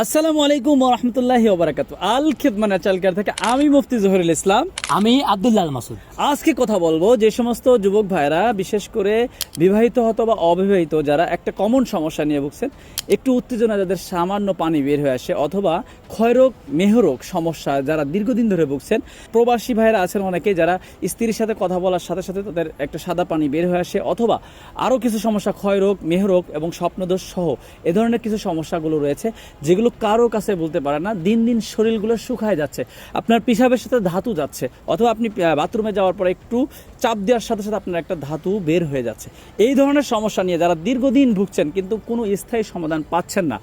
আসসালামু আলাইকুম ওয়া রাহমাতুল্লাহি ওয়া বারাকাতুহু। আল খিদমা ন্যাচারাল কেয়ার থেকে আমি মুফতি জহিরুল ইসলাম। আমি আব্দুল্লাহ মাসুদ। আজকে কথা বলবো যে সমস্ত যুবক ভাইরা বিশেষ করে বিবাহিত অথবা অবিবাহিত যারা একটা কমন সমস্যা নিয়ে ভুগছেন, একটু উত্তেজনা যাদের সামান্য পানি বের হয়ে আসে, অথবা ক্ষয়রোগ মেহরোগ সমস্যা যারা দীর্ঘদিন ধরে ভুগছেন, প্রবাসী ভাইরা আছেন অনেকে যারা স্ত্রীর সাথে কথা বলার সাথে সাথে তাদের একটা সাদা পানি বের হয়ে আসে, অথবা আরও কিছু সমস্যা ক্ষয়রোগ মেহরোগ এবং স্বপ্নদোষ সহ এ ধরনের কিছু সমস্যাগুলো রয়েছে যেগুলো কারো কাছে বলতে পারে না। দিন দিন শরীরগুলো শুকায় যাচ্ছে, আপনার পিশাবের সাথে ধাতু যাচ্ছে, অথবা আপনি বাথরুমে যাওয়ার পরে একটু চাপ দেওয়ার সাথে সাথে আপনার একটা ধাতু বের হয়ে যাচ্ছে। এই ধরনের সমস্যা নিয়ে যারা দীর্ঘদিন ভুগছেন কিন্তু কোনো স্থায়ী সমাধান পাচ্ছেন না,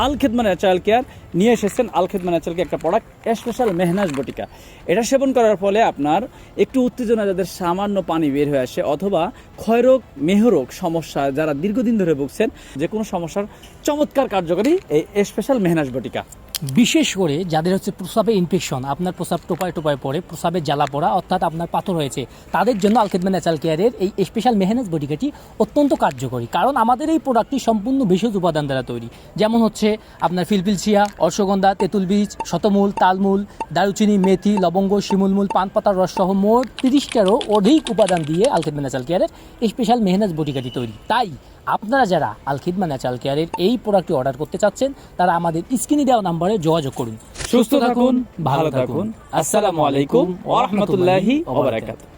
আল খিদমা ন্যাচারাল কেয়ার নিয়ে এসেছেন আল খিদমা ন্যাচারাল কেয়ার একটা প্রোডাক্ট স্পেশাল মেহনাজ বটিকা। এটা সেবন করার ফলে আপনার একটু উত্তেজনা যাদের সামান্য পানি বের হয়ে আসে, অথবা ক্ষয়রোগ মেহরোগ সমস্যা যারা দীর্ঘদিন ধরে ভুগছেন, যে কোনো সমস্যার চমৎকার কার্যকরী এই স্পেশাল মেহনাজ বটিকা। বিশেষ করে যাদের হচ্ছে প্রস্রাবে ইনফেকশন, আপনার প্রস্রাব টোপায় টোপায় পড়ে, প্রস্রাবে জ্বালা পড়া অর্থাৎ আপনার পাথর হয়েছে, তাদের জন্য আল খিদমা ন্যাচারাল কেয়ারের এই স্পেশাল মেহনাজ বটিকাটি অত্যন্ত কার্যকরী। কারণ আমাদের এই প্রোডাক্টটি সম্পূর্ণ ভেষজ উপাদান দ্বারা তৈরি, যেমন হচ্ছে আপনার ফিলফিলচিয়া, অশ্বগন্ধা, তেঁতুল বীজ, শতমূল, তালমূল, দারুচিনি, মেথি, লবঙ্গ, শিমুলমূল, পান পাতার রস সহ মোট 30টারও অধিক উপাদান দিয়ে আল খিদমা ন্যাচারাল কেয়ারের স্পেশাল মেহনাজ বটিকাটি তৈরি। তাই আপনারা যারা আল খিদমা ন্যাচারাল কেয়ারের এই প্রোডাক্টটি অর্ডার করতে চাচ্ছেন, তারা আমাদের স্ক্রিনে দেওয়া নাম্বারে যোগাযোগ করুন। সুস্থ থাকুন, ভালো থাকুন। আসসালামু আলাইকুম ওয়া রাহমাতুল্লাহি ওয়া বারাকাতুহু।